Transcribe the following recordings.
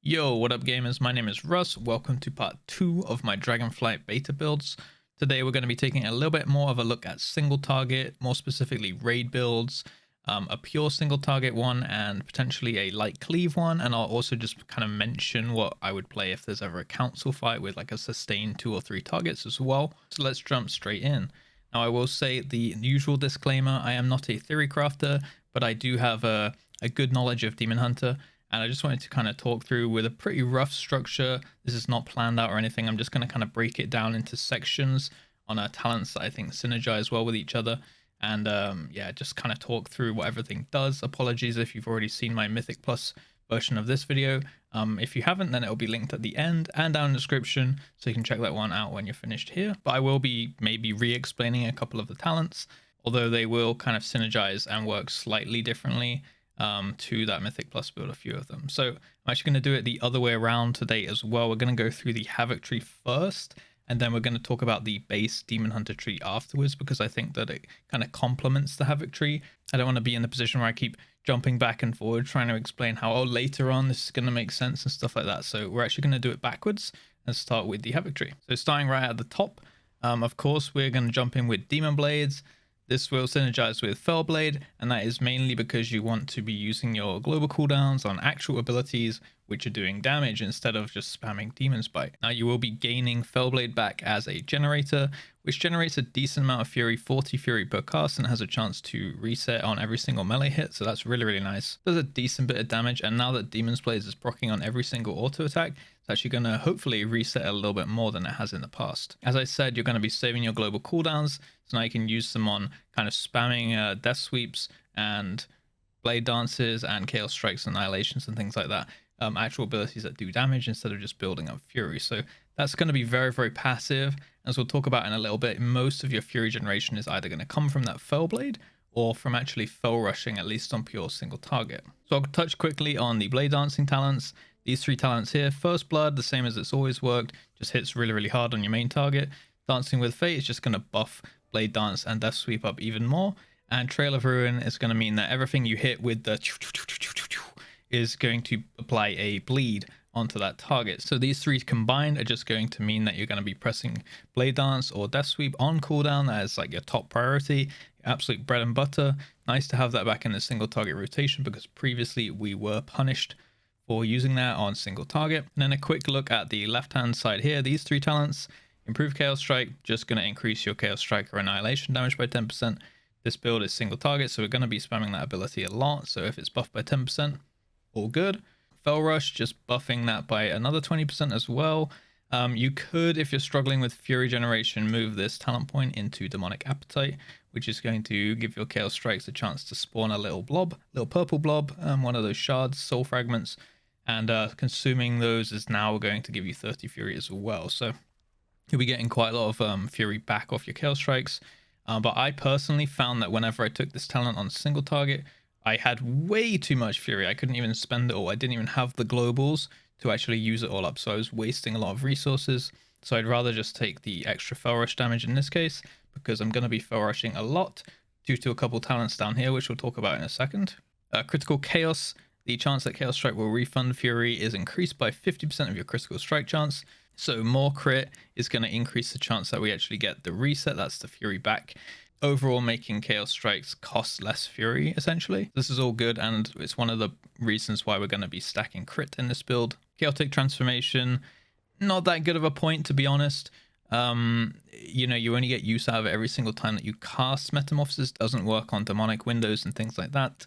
Yo, what up gamers? My name is Russ. Welcome to part 2 of my Dragonflight Beta builds. Today we're going to be taking a little bit more of a look at single target, more specifically raid builds, a pure single target one, and potentially a light cleave one. And I'll also just kind of mention what I would play if there's ever a council fight with like a sustained 2 or 3 targets as well. So let's jump straight in. Now I will say the usual disclaimer, I am not a theory crafter, but I do have a good knowledge of Demon Hunter. And I just wanted to kind of talk through with a pretty rough structure. This is not planned out or anything. I'm just going to kind of break it down into sections on talents that I think synergize well with each other. And yeah, just kind of talk through what everything does. Apologies if you've already seen my Mythic Plus version of this video. If you haven't, then it'll be linked at the end and down in the description, so you can check that one out when you're finished here. But I will be maybe re-explaining a couple of the talents, although they will kind of synergize and work slightly differently to that Mythic Plus build, a few of them. So I'm actually going to do it the other way around today as well. We're going to go through the Havoc tree first, and then we're going to talk about the base Demon Hunter tree afterwards, because I think that it kind of complements the Havoc tree. I don't want to be in the position where I keep jumping back and forward trying to explain how, oh, later on this is going to make sense and stuff like that. So we're actually going to do it backwards and start with the Havoc tree. So starting right at the top, of course, we're going to jump in with Demon Blades. This will synergize with Fel Blade, and that is mainly because you want to be using your global cooldowns on actual abilities which are doing damage instead of just spamming Demon's Bite. Now you will be gaining Fel Blade back as a generator, which generates a decent amount of fury, 40 fury per cast, and has a chance to reset on every single melee hit, so that's really, really nice. Does a decent bit of damage, and now that Demon's Blade is proccing on every single auto attack, it's actually going to hopefully reset a little bit more than it has in the past. As I said, you're going to be saving your global cooldowns, so now you can use them on kind of spamming death sweeps and blade dances and chaos strikes, annihilations and things like that. Actual abilities that do damage instead of just building up fury. So that's going to be very, very passive. As we'll talk about in a little bit, most of your fury generation is either going to come from that Fel Blade or from actually Fel Rushing, at least on pure single target. So I'll touch quickly on the blade dancing talents. These 3 talents here: First Blood, the same as it's always worked, just hits really, really hard on your main target. Dancing with Fate is just going to buff blade dance and death sweep up even more. And Trail of Ruin is going to mean that everything you hit with the is going to apply a bleed onto that target. So these 3 combined are just going to mean that you're going to be pressing blade dance or death sweep on cooldown as like your top priority, absolute bread and butter. Nice to have that back in the single target rotation, because previously we were punished for using that on single target. And then a quick look at the left hand side here, these 3 talents: Improved Chaos Strike, just going to increase your Chaos Strike or Annihilation damage by 10%. This build is single target, so we're going to be spamming that ability a lot, so if it's buffed by 10%, all good. Fel Rush, just buffing that by another 20% as well. You could, if you're struggling with fury generation, move this talent point into Demonic Appetite, which is going to give your Chaos Strikes a chance to spawn a little blob, little purple blob, one of those shards, soul fragments, and consuming those is now going to give you 30 fury as well. So you'll be getting quite a lot of fury back off your Chaos Strikes. But I personally found that whenever I took this talent on single target, I had way too much fury. I couldn't even spend it all. I didn't even have the globals to actually use it all up, so I was wasting a lot of resources. So I'd rather just take the extra Fel Rush damage in this case, because I'm going to be Fel Rushing a lot due to a couple talents down here, which we'll talk about in a second. Critical Chaos. The chance that Chaos Strike will refund fury is increased by 50% of your critical strike chance. So more crit is going to increase the chance that we actually get the reset. That's the fury back. Overall, making Chaos Strikes cost less fury, essentially. This is all good, and it's one of the reasons why we're going to be stacking crit in this build. Chaotic Transformation, not that good of a point, to be honest. You know, you only get use out of it every single time that you cast Metamorphosis. Doesn't work on demonic windows and things like that.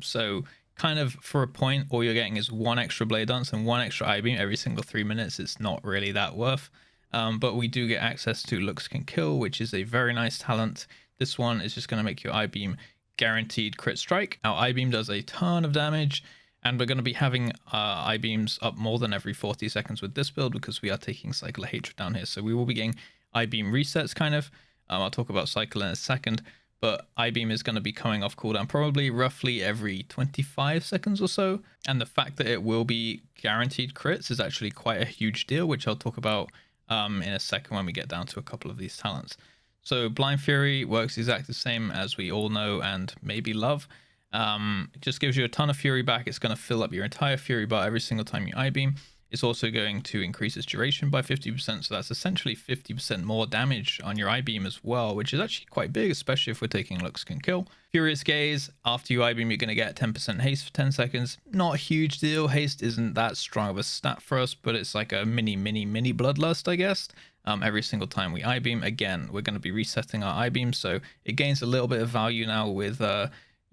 So kind of for a point, all you're getting is 1 extra Blade Dance and 1 extra I-Beam every single 3 minutes. It's not really that worth. But we do get access to Looks Can Kill, which is a very nice talent. This one is just going to make your I-Beam guaranteed crit strike. Now, I-Beam does a ton of damage, and we're going to be having I-Beams up more than every 40 seconds with this build, because we are taking Cycle of Hatred down here. So we will be getting I-Beam resets, kind of. I'll talk about Cycle in a second, but I-Beam is going to be coming off cooldown probably roughly every 25 seconds or so. And the fact that it will be guaranteed crits is actually quite a huge deal, which I'll talk about in a second when we get down to a couple of these talents. So Blind Fury works exactly the same as we all know and maybe love. It just gives you a ton of fury back. It's going to fill up your entire fury bar every single time you I-beam. It's also going to increase its duration by 50%, so that's essentially 50% more damage on your I-beam as well, which is actually quite big, especially if we're taking Looks Can Kill. Furious Gaze, after you I-beam, you're going to get 10% haste for 10 seconds. Not a huge deal. Haste isn't that strong of a stat for us, but it's like a mini bloodlust, I guess. Every single time we I-beam, again, we're going to be resetting our I-beam, so it gains a little bit of value now with,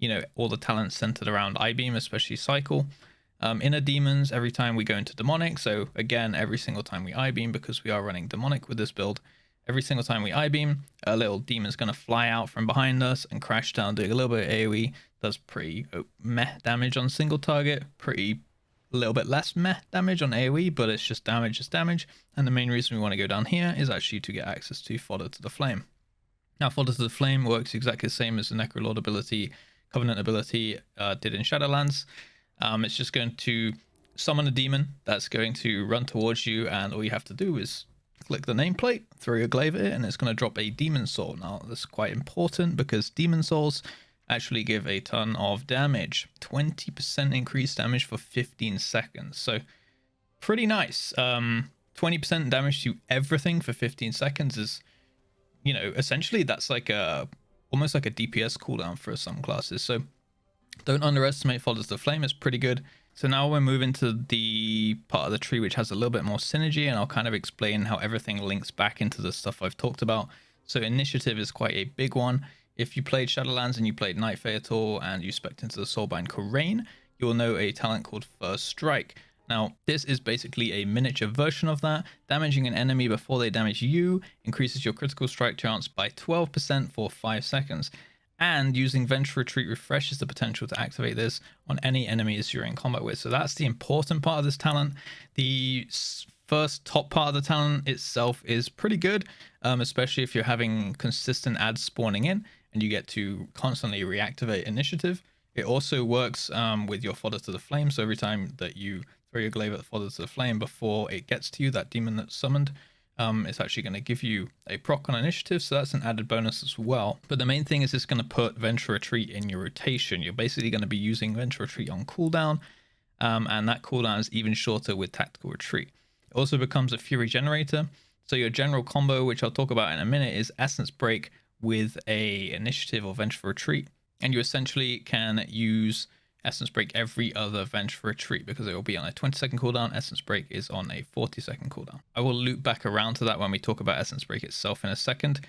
you know, all the talents centered around I-beam, especially Cycle. Inner Demons, every time we go into Demonic, so again, every single time we I-beam, because we are running Demonic with this build, every single time we I-beam, a little demon's going to fly out from behind us and crash down, doing a little bit of AoE. Does pretty meh damage on single target, pretty a little bit less meh damage on AoE, but it's just damage is damage. And the main reason we want to go down here is actually to get access to Fodder to the Flame. Now, Fodder to the Flame works exactly the same as the Necrolord ability, Covenant ability did in Shadowlands. It's just going to summon a demon that's going to run towards you, and all you have to do is click the nameplate, throw your glaive at it, and it's going to drop a demon soul. Now, that's quite important because demon souls actually give a ton of damage. 20% increased damage for 15 seconds. So pretty nice. 20% damage to everything for 15 seconds is, you know, essentially that's like almost like a DPS cooldown for some classes. So don't underestimate Fodder to the Flame, it's pretty good. So now we're moving to the part of the tree which has a little bit more synergy, and I'll kind of explain how everything links back into the stuff I've talked about. So initiative is quite a big one. If you played Shadowlands and you played Night Fae at all, and you spec'd into the Soulbind Karain, you'll know a talent called First Strike. Now, this is basically a miniature version of that. Damaging an enemy before they damage you increases your critical strike chance by 12% for 5 seconds. And using Venture Retreat refreshes the potential to activate this on any enemies you're in combat with. So that's the important part of this talent. The first top part of the talent itself is pretty good, especially if you're having consistent ads spawning in and you get to constantly reactivate initiative. It also works with your Fodder to the Flame. So every time that you throw your glaive at the Fodder to the Flame before it gets to you, that demon that's summoned, it's actually going to give you a proc on initiative, so that's an added bonus as well. But the main thing is it's going to put Venture Retreat in your rotation. You're basically going to be using Venture Retreat on cooldown, and that cooldown is even shorter with Tactical Retreat. It also becomes a Fury Generator, so your general combo, which I'll talk about in a minute, is Essence Break with a initiative or Venture Retreat, and you essentially can use Essence Break every other Venture Retreat because it will be on a 20-second cooldown. Essence Break is on a 40-second cooldown. I will loop back around to that when we talk about Essence Break itself in a second.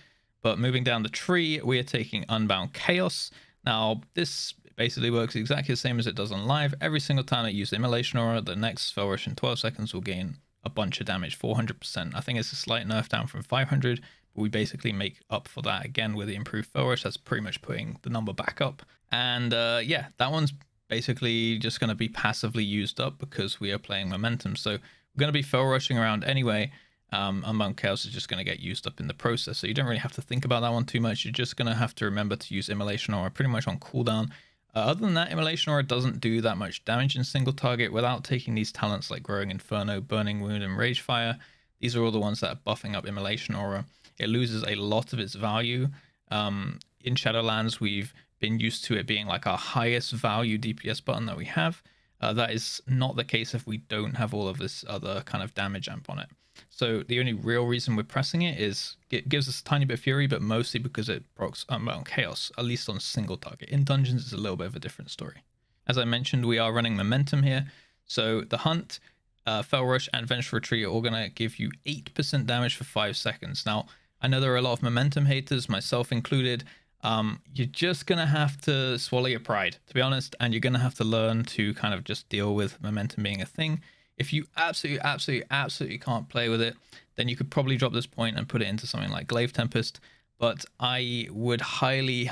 But moving down the tree, we are taking Unbound Chaos. Now, this basically works exactly the same as it does on live. Every single time I use Immolation Aura, the next Fel Rush in 12 seconds will gain a bunch of damage, 400%. I think it's a slight nerf down from 500, but we basically make up for that again with the improved Fel Rush. That's pretty much putting the number back up. And yeah, that one's basically just going to be passively used up because we are playing Momentum. So we're going to be Fel Rushing around anyway. Unbound Chaos is just going to get used up in the process. So you don't really have to think about that one too much. You're just going to have to remember to use Immolation Aura pretty much on cooldown. Other than that, Immolation Aura doesn't do that much damage in single target without taking these talents like Growing Inferno, Burning Wound, and Rage Fire. These are all the ones that are buffing up Immolation Aura. It loses a lot of its value. In Shadowlands, we've been used to it being like our highest value DPS button that we have. That is not the case if we don't have all of this other kind of damage amp on it. So the only real reason we're pressing it is it gives us a tiny bit of fury, but mostly because it procs Unbound Chaos, at least on single target. In dungeons, it's a little bit of a different story. As I mentioned, we are running Momentum here. So the Hunt, Fel Rush, and Venture Retreat are all going to give you 8% damage for 5 seconds. Now, I know there are a lot of Momentum haters, myself included. You're just going to have to swallow your pride, to be honest, and you're going to have to learn to kind of just deal with Momentum being a thing. If you absolutely can't play with it, then you could probably drop this point and put it into something like Glaive Tempest. But I would highly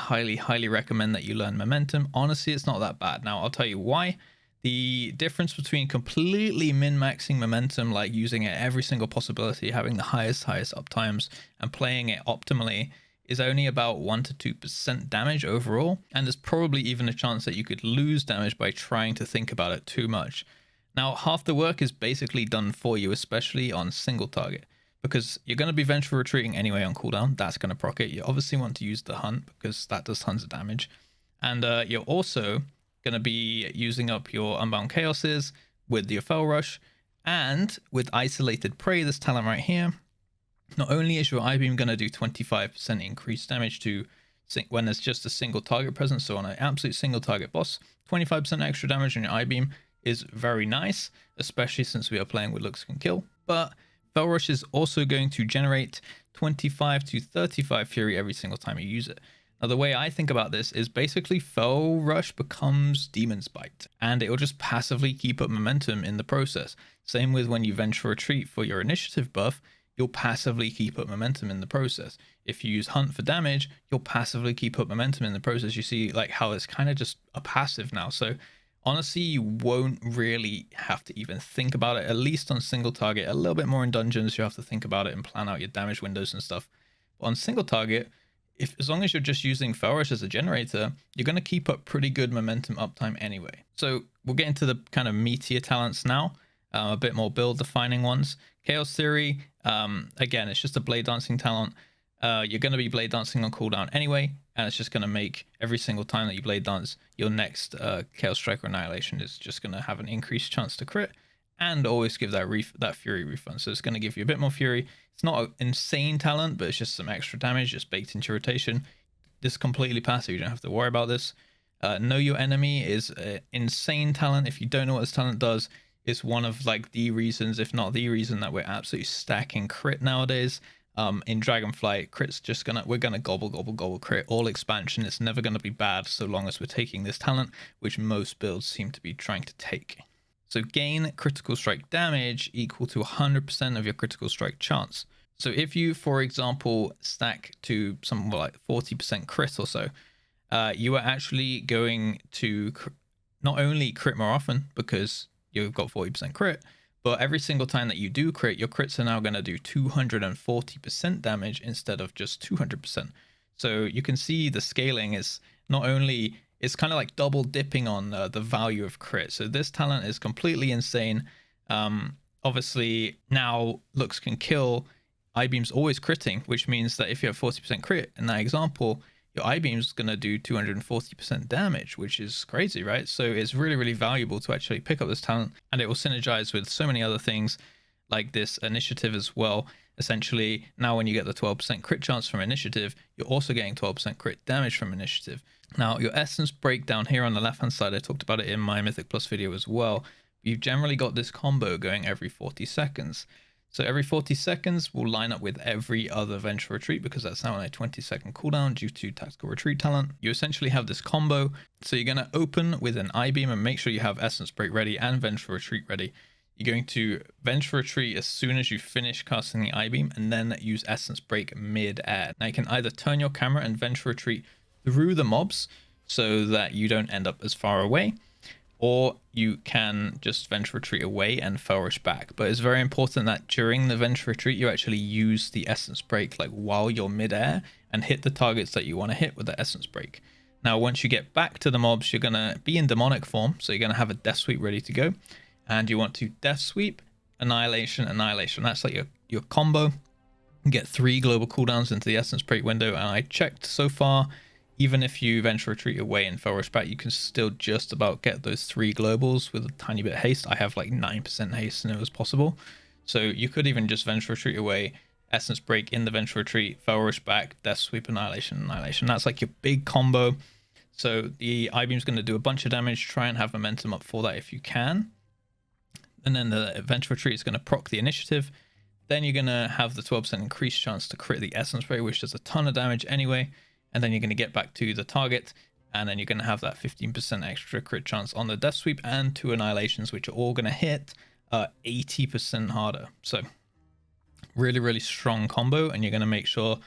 recommend that you learn Momentum. Honestly, it's not that bad. Now, I'll tell you why. The difference between completely min-maxing Momentum, like using it every single possibility, having the highest uptimes, and playing it optimally, is only about 1 to 2% damage overall, and there's probably even a chance that you could lose damage by trying to think about it too much. Now, half the work is basically done for you, especially on single target, because you're going to be Venture Retreating anyway on cooldown. That's going to proc it. You obviously want to use the Hunt because that does tons of damage, And you're also going to be using up your Unbound Chaoses with your Fel Rush, and with Isolated Prey, this talent right here. Not only is your I-Beam going to do 25% increased damage to when there's just a single target present, so on an absolute single target boss, 25% extra damage on your I-Beam is very nice, especially since we are playing with Looks Can Kill. But Fel Rush is also going to generate 25 to 35 Fury every single time you use it. Now, the way I think about this is basically Fel Rush becomes Demon's Bite, and it will just passively keep up momentum in the process. Same with when you Vengeful Retreat for your initiative buff, you'll passively keep up momentum in the process. If you use Hunt for damage, you'll passively keep up momentum in the process. You see like how it's kind of just a passive now. So honestly, you won't really have to even think about it, at least on single target. A little bit more in dungeons, you have to think about it and plan out your damage windows and stuff. But on single target, as long as you're just using Fel Rush as a generator, you're going to keep up pretty good momentum uptime anyway. So we'll get into the kind of meatier talents now, a bit more build defining ones. Chaos Theory, again, it's just a blade dancing talent. You're going to be blade dancing on cooldown anyway, and it's just going to make every single time that you blade dance, your next Chaos Strike or Annihilation is just going to have an increased chance to crit, and always give that Fury refund. So it's going to give you a bit more Fury. It's not an insane talent, but it's just some extra damage just baked into rotation. This is completely passive. You don't have to worry about this. Know Your Enemy is an insane talent. If you don't know what this talent does, it's one of like the reasons, if not the reason, that we're absolutely stacking crit nowadays. In Dragonflight, crit's just we're gonna gobble crit all expansion. It's never gonna be bad so long as we're taking this talent, which most builds seem to be trying to take. So gain critical strike damage equal to 100% of your critical strike chance. So if you, for example, stack to something like 40% crit or so, you are actually going to not only crit more often because you've got 40% crit, but every single time that you do crit, your crits are now going to do 240% damage instead of just 200%. So you can see the scaling is not only, it's kind of like double dipping on the value of crit. So this talent is completely insane. Obviously now Looks Can Kill, I-Beam's always critting, which means that if you have 40% crit in that example, your I-Beam's going to do 240% damage, which is crazy, right? So it's really, really valuable to actually pick up this talent, and it will synergize with so many other things like this initiative as well. Essentially, now when you get the 12% crit chance from initiative, you're also getting 12% crit damage from initiative. Now, your essence breakdown here on the left-hand side, I talked about it in my Mythic Plus video as well. You've generally got this combo going every 40 seconds. So every 40 seconds will line up with every other Vengeful Retreat, because that's now on a 20-second cooldown due to Tactical Retreat talent. You essentially have this combo. So you're going to open with an I-Beam and make sure you have Essence Break ready and Vengeful Retreat ready. You're going to Vengeful Retreat as soon as you finish casting the I-Beam, and then use Essence Break mid-air. Now you can either turn your camera and Vengeful Retreat through the mobs so that you don't end up as far away, or you can just Vengeful Retreat away and Fel Rush back. But it's very important that during the Vengeful Retreat, you actually use the Essence Break like while you're mid-air and hit the targets that you want to hit with the Essence Break. Now, once you get back to the mobs, you're going to be in demonic form, so you're going to have a Death Sweep ready to go. And you want to Death Sweep, Annihilation, Annihilation. That's like your combo. You get 3 global cooldowns into the Essence Break window, and I checked so far, even if you Vengeful Retreat away and Fel Rush back, you can still just about get those 3 globals with a tiny bit of haste. I have like 9% haste and it was possible. So you could even just Vengeful Retreat away, Essence Break in the Vengeful Retreat, Fel Rush back, Death Sweep, Annihilation, Annihilation. That's like your big combo. So the I-Beam's going to do a bunch of damage. Try and have momentum up for that if you can. And then the Vengeful Retreat is going to proc the initiative. Then you're going to have the 12% increased chance to crit the Essence Break, which does a ton of damage anyway. And then you're going to get back to the target, and then you're going to have that 15% extra crit chance on the Death Sweep and 2 Annihilations, which are all going to hit 80% harder. So really, really strong combo, and you're going to make sure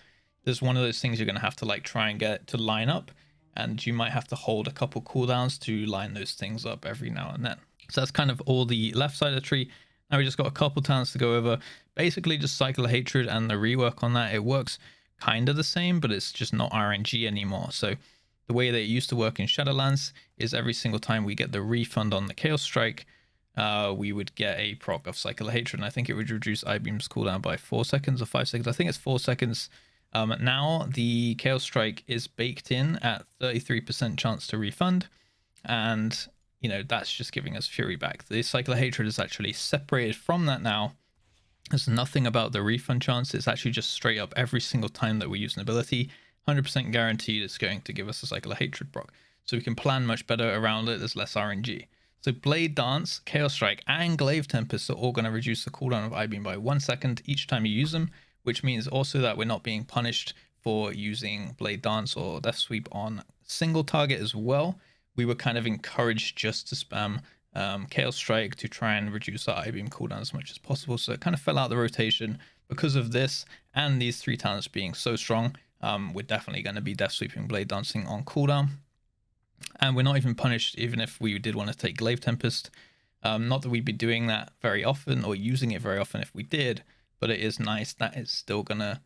there's one of those things you're going to have to like try and get to line up, and you might have to hold a couple cooldowns to line those things up every now and then. So that's kind of all the left side of the tree. Now we just got a couple talents to go over. Basically just Cycle of Hatred and the rework on that. It works kind of the same, but it's just not RNG anymore. So the way that it used to work in Shadowlands is every single time we get the refund on the Chaos Strike, we would get a proc of Cycle of Hatred, and I think it would reduce I-Beam's cooldown by 4 seconds or 5 seconds. I think it's 4 seconds. Now the Chaos Strike is baked in at 33% chance to refund, and you know, that's just giving us Fury back. The Cycle of Hatred is actually separated from that now. There's nothing about the refund chance. It's actually just straight up every single time that we use an ability, 100% guaranteed it's going to give us a Cycle of Hatred proc. So we can plan much better around it. There's less RNG. So Blade Dance, Chaos Strike, and Glaive Tempest are all going to reduce the cooldown of I-Beam by 1 second each time you use them, which means also that we're not being punished for using Blade Dance or Death Sweep on single target as well. We were kind of encouraged just to spam Chaos Strike to try and reduce our I-Beam cooldown as much as possible. So it kind of fell out the rotation because of this and these 3 talents being so strong. We're definitely going to be Death Sweeping Blade Dancing on cooldown. And we're not even punished even if we did want to take Glaive Tempest. Not that we'd be doing that very often or using it very often if we did, but it is nice that it's still going to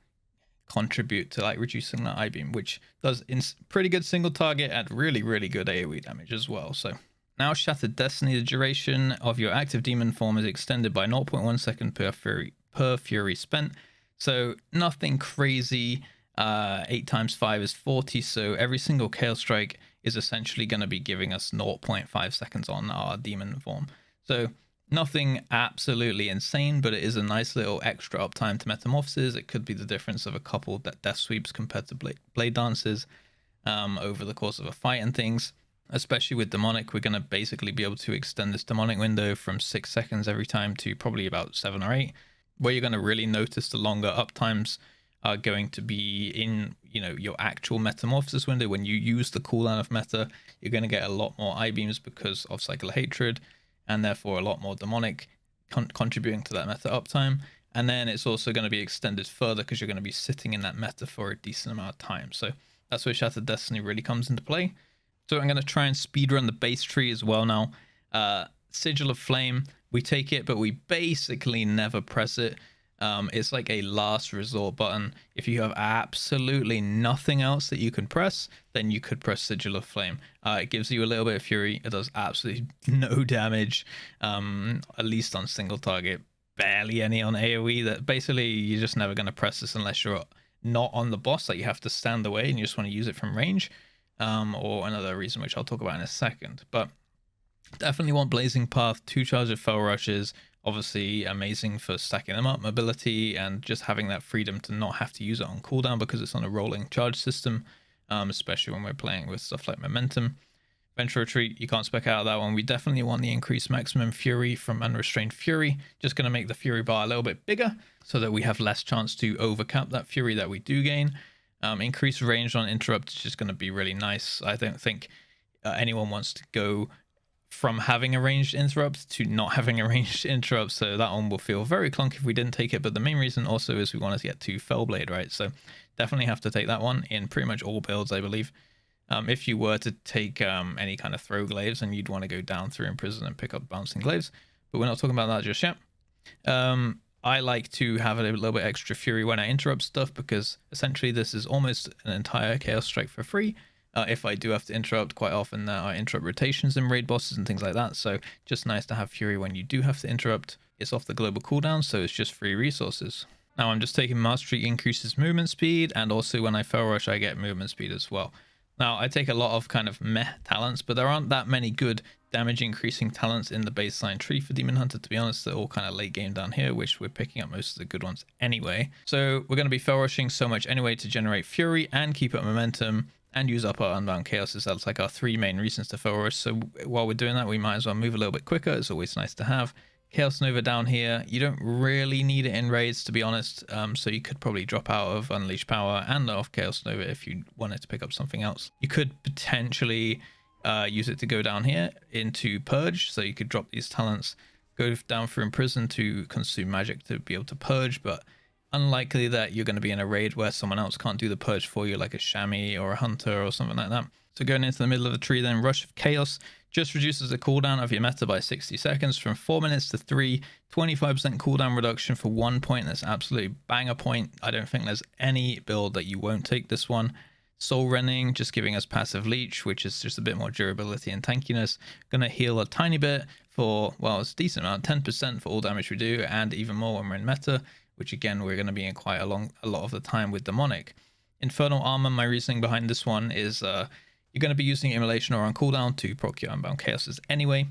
contribute to like reducing that I-Beam, which does pretty good single target at really, really good AoE damage as well. So now Shattered Destiny, the duration of your active demon form is extended by 0.1 second per fury spent. So nothing crazy. 8 times 5 is 40, so every single Chaos Strike is essentially going to be giving us 0.5 seconds on our demon form. So nothing absolutely insane, but it is a nice little extra uptime to metamorphoses. It could be the difference of a couple death sweeps compared to blade dances over the course of a fight and things. Especially with demonic, we're going to basically be able to extend this demonic window from 6 seconds every time to probably about 7 or 8. Where you're going to really notice the longer uptimes are going to be in, you know, your actual metamorphosis window. When you use the cooldown of meta, you're going to get a lot more I-beams because of Cycle of Hatred, and therefore a lot more demonic contributing to that meta uptime. And then it's also going to be extended further because you're going to be sitting in that meta for a decent amount of time. So that's where Shattered Destiny really comes into play. So I'm going to try and speedrun the base tree as well now. Sigil of Flame, we take it, but we basically never press it. It's like a last resort button. If you have absolutely nothing else that you can press, then you could press Sigil of Flame. It gives you a little bit of fury. It does absolutely no damage, at least on single target, barely any on AoE. That basically you're just never going to press this unless you're not on the boss, that you have to stand away and you just want to use it from range, or another reason which I'll talk about in a second. But definitely want Blazing Path, 2 charge of Fel Rushes. Obviously amazing for stacking them up, mobility, and just having that freedom to not have to use it on cooldown because it's on a rolling charge system, especially when we're playing with stuff like Momentum. Venture Retreat, you can't spec out of that one. We definitely want the increased maximum fury from Unrestrained Fury. Just going to make the fury bar a little bit bigger so that we have less chance to overcap that fury that we do gain. Increased range on interrupt is just going to be really nice. I don't think anyone wants to go from having a ranged interrupt to not having a ranged interrupt, so that one will feel very clunky if we didn't take it. But the main reason also is we want to get to Fellblade, right? So definitely have to take that one in pretty much all builds, I believe. If you were to take any kind of throw glaives, and you'd want to go down through Imprison and pick up bouncing glaives, but we're not talking about that just yet. I like to have a little bit extra fury when I interrupt stuff, because essentially this is almost an entire Chaos Strike for free. If I do have to interrupt, quite often there are interrupt rotations in raid bosses and things like that, so just nice to have fury when you do have to interrupt. It's off the global cooldown, so it's just free resources. Now I'm just taking Mastery, increases movement speed, and also when I Fel Rush I get movement speed as well. Now I take a lot of kind of meh talents, but there aren't that many good damage increasing talents in the baseline tree for Demon Hunter, to be honest. They're all kind of late game down here, which we're picking up most of the good ones anyway. So we're going to be Fel Rushing so much anyway to generate fury and keep up momentum and use up our Unbound Chaoses. That's like our 3 main reasons to Fel Rush. So while we're doing that, we might as well move a little bit quicker. It's always nice to have. Chaos Nova down here, you don't really need it in raids, to be honest, so you could probably drop out of Unleash Power and off Chaos Nova if you wanted to pick up something else. You could potentially use it to go down here into Purge, so you could drop these talents, go down through Imprison to consume magic to be able to Purge, but unlikely that you're going to be in a raid where someone else can't do the Purge for you, like a Chamois or a Hunter or something like that. So going into the middle of the tree then, Rush of Chaos just reduces the cooldown of your meta by 60 seconds from 4 minutes to 3, 25% cooldown reduction for 1 point. That's absolutely banger point. I don't think there's any build that you won't take this one. Soul Rending, just giving us passive leech, which is just a bit more durability and tankiness. Gonna heal a tiny bit for, well, it's a decent amount, 10% for all damage we do, and even more when we're in meta, which again, we're going to be in quite a lot of the time with Demonic. Infernal Armor, my reasoning behind this one is you're going to be using Immolation or on cooldown to proc your Unbound Chaoses anyway.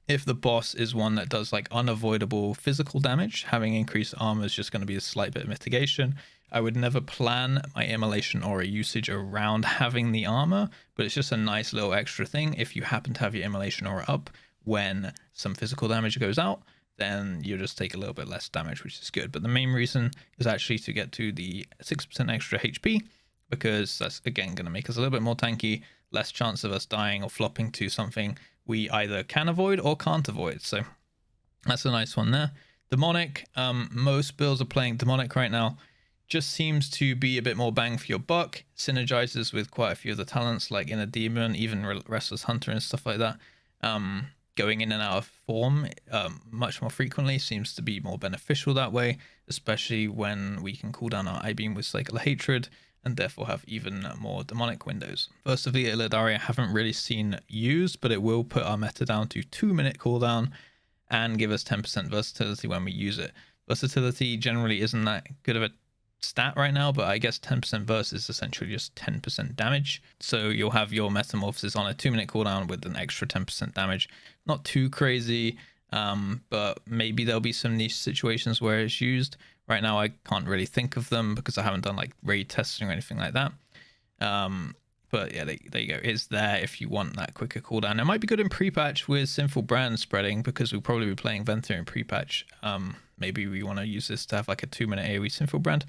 If the boss is one that does like unavoidable physical damage, having increased armor is just going to be a slight bit of mitigation. I would never plan my Immolation or a usage around having the armor, but it's just a nice little extra thing. If you happen to have your Immolation aura up when some physical damage goes out, then you just take a little bit less damage, which is good. But the main reason is actually to get to the 6% extra HP, because that's again going to make us a little bit more tanky, less chance of us dying or flopping to something we either can avoid or can't avoid. So that's a nice one there. Demonic, most builds are playing Demonic right now. Just seems to be a bit more bang for your buck. Synergizes with quite a few of the talents like Inner Demon, even Restless Hunter and stuff like that. Going in and out of form much more frequently seems to be more beneficial that way, especially when we can cool down our I-Beam with Cycle of Hatred and therefore have even more demonic windows. Versatily, Illidari I haven't really seen used, but it will put our meta down to 2-minute cooldown and give us 10% versatility when we use it. Versatility generally isn't that good of a stat right now, but I guess 10% verse is essentially just 10% damage. So you'll have your Metamorphosis on a 2-minute cooldown with an extra 10% damage. Not too crazy, but maybe there'll be some niche situations where it's used. Right now I can't really think of them because I haven't done like raid testing or anything like that. But yeah, there you go. It's there if you want that quicker cooldown. It might be good in pre-patch with Sinful Brand spreading, because we'll probably be playing Venthyr in pre-patch. Maybe we want to use this to have like a 2-minute AoE Sinful Brand.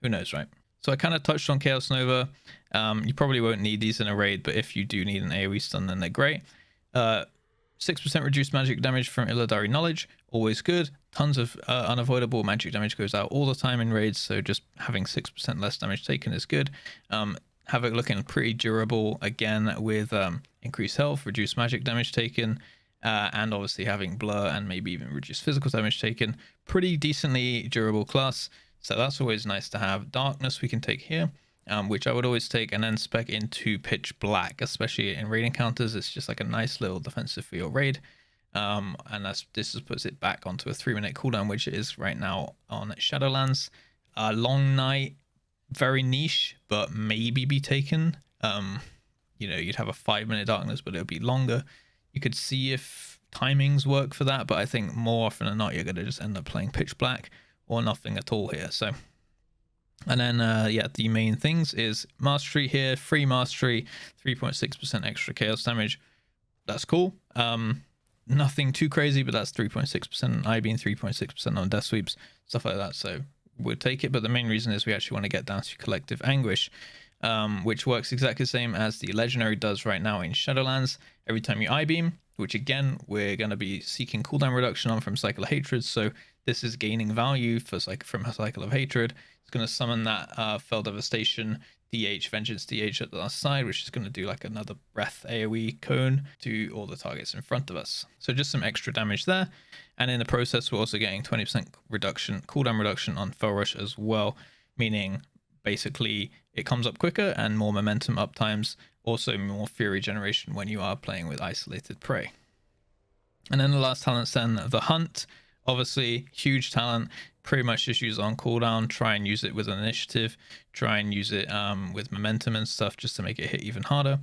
Who knows, right? So I kind of touched on Chaos Nova. You probably won't need these in a raid, but if you do need an AoE stun, then they're great. 6% reduced magic damage from Illidari Knowledge, always good. Tons of unavoidable magic damage goes out all the time in raids, so just having 6% less damage taken is good. Havoc looking pretty durable again with increased health, reduced magic damage taken, and obviously having blur and maybe even reduced physical damage taken. Pretty decently durable class. So that's always nice to have. Darkness we can take here, which I would always take, and then spec into Pitch Black, especially in raid encounters. It's just like a nice little defensive for your raid. And this just puts it back onto a 3-minute cooldown, which it is right now on Shadowlands. Long Night, very niche, but maybe be taken. You know, you'd have a 5-minute darkness, but it'll be longer. You could see if timings work for that, but I think more often than not, you're going to just end up playing Pitch Black or nothing at all here. So, and then yeah, the main things is Mastery here, free Mastery, 3.6% extra chaos damage. That's cool. Nothing too crazy, but that's 3.6% on I-Beam, 3.6% on Death Sweeps, stuff like that. So we'll take it, but the main reason is we actually want to get down to Collective Anguish, which works exactly the same as the Legendary does right now in Shadowlands. Every time you I-Beam, which again, we're going to be seeking cooldown reduction on from Cycle of Hatred, so this is gaining value for from a Cycle of Hatred. It's going to summon that Fel Devastation DH, Vengeance DH at the side, which is going to do like another Breath AoE cone to all the targets in front of us. So just some extra damage there. And in the process, we're also getting 20% reduction, cooldown reduction on Fel Rush as well, meaning basically it comes up quicker and more momentum up times, also more Fury generation when you are playing with Isolated Prey. And then the last talent's then the Hunt. Obviously, huge talent, pretty much just use it on cooldown, try and use it with an initiative, try and use it with momentum and stuff just to make it hit even harder.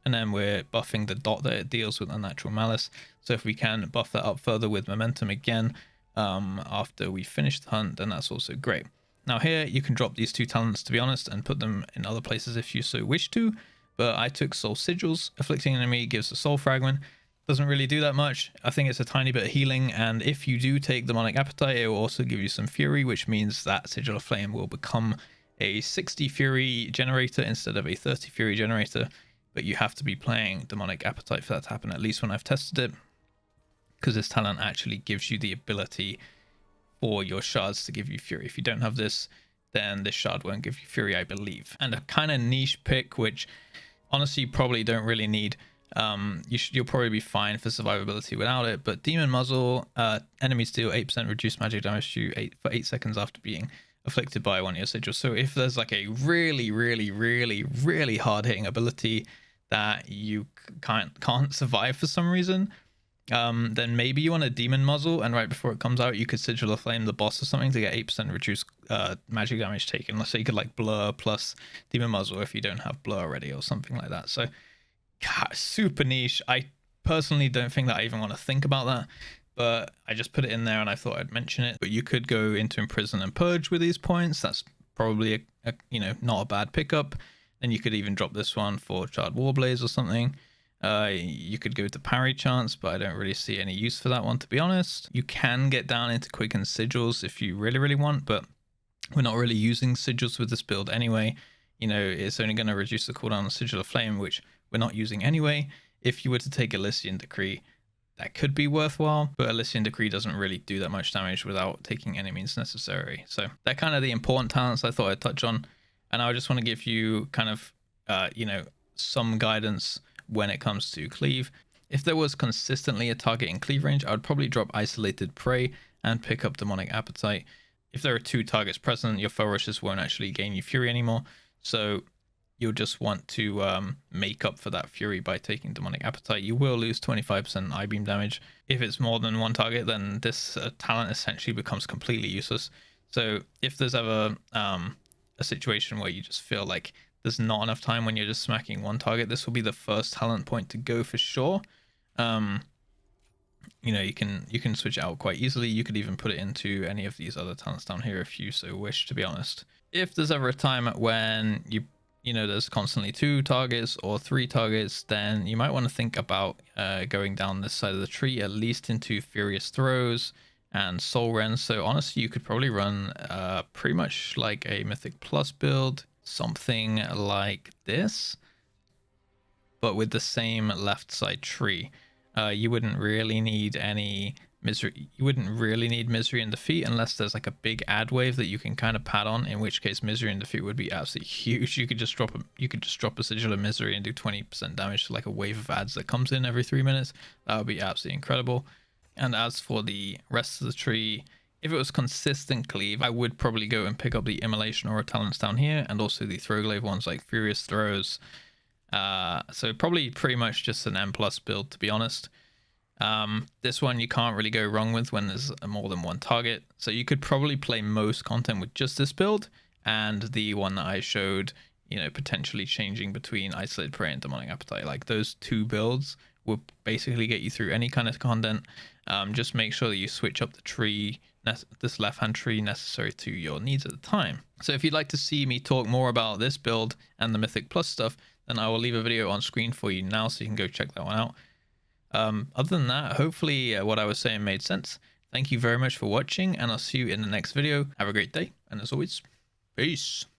And then we're buffing the dot that it deals with Unnatural Malice. So if we can buff that up further with momentum again after we finish the Hunt, then that's also great. Now here, you can drop these two talents, to be honest, and put them in other places if you so wish to. But I took Soul Sigils. Afflicting an enemy gives a Soul Fragment. Doesn't really do that much. I think it's a tiny bit of healing, and if you do take Demonic Appetite, it will also give you some Fury, which means that Sigil of Flame will become a 60 Fury generator instead of a 30 Fury generator, but you have to be playing Demonic Appetite for that to happen, at least when I've tested it, because this talent actually gives you the ability for your shards to give you Fury. If you don't have this, then this shard won't give you Fury, I believe. And a kind of niche pick, which honestly you probably don't really need. You'll probably be fine for survivability without it, but Demon Muzzle, enemies deal 8% reduced magic damage to you for 8 seconds after being afflicted by one of your sigils. So if there's like a really hard hitting ability that you can't survive for some reason, then maybe you want a demon muzzle, and right before it comes out, you could sigil a flame the boss or something to get 8% reduced magic damage taken. Let's say you could like blur plus demon muzzle if you don't have blur already or something like that. So God, super niche. I personally don't think that I even want to think about that, but I just put it in there and I thought I'd mention it. But you could go into imprison and purge with these points. That's probably a not a bad pickup. Then you could even drop this one for charred warblaze or something. You could go to parry chance, but I don't really see any use for that one, to be honest. You can get down into quicken sigils if you really want, but we're not really using sigils with this build anyway. It's only going to reduce the cooldown on sigil of flame, which we're not using anyway. If you were to take Elysian Decree, that could be worthwhile, but Elysian Decree doesn't really do that much damage without taking any means necessary. So they're kind of the important talents I thought I'd touch on, and I just want to give you kind of some guidance when it comes to cleave. If there was consistently a target in cleave range, I would probably drop Isolated Prey and pick up Demonic Appetite. If there are 2 targets present, your Fel Rushes won't actually gain you Fury anymore, so you'll just want to make up for that Fury by taking Demonic Appetite. You will lose 25% I-beam damage. If it's more than 1 target, then this talent essentially becomes completely useless. So if there's ever a situation where you just feel like there's not enough time when you're just smacking 1 target, this will be the first talent point to go for sure. You can switch it out quite easily. You could even put it into any of these other talents down here if you so wish, to be honest. If there's ever a time when there's constantly 2 targets or 3 targets, then you might want to think about going down this side of the tree, at least into Furious Throws and Soul Rend. So honestly, you could probably run pretty much like a Mythic Plus build, something like this, but with the same left side tree. You wouldn't really need any misery. You wouldn't really need Misery and Defeat unless there's like a big ad wave that you can kind of pad on, in which case Misery and Defeat would be absolutely huge. You could just drop a sigil of Misery and do 20% damage to like a wave of ads that comes in every 3 minutes. That would be absolutely incredible. And as for the rest of the tree, if it was consistent cleave, I would probably go and pick up the Immolation Aura talents down here, and also the Throwglaive ones like Furious Throws. So probably pretty much just an M+ build, to be honest. This one you can't really go wrong with when there's more than 1 target. So you could probably play most content with just this build, and the one that I showed, potentially changing between Isolated Prey and Demonic Appetite. Like those 2 builds will basically get you through any kind of content. Just make sure that you switch up the tree, this left-hand tree, necessary to your needs at the time. So if you'd like to see me talk more about this build and the Mythic Plus stuff, then I will leave a video on screen for you now, so you can go check that one out. Other than that, hopefully what I was saying made sense. Thank you very much for watching, and I'll see you in the next video. Have a great day, and as always, peace.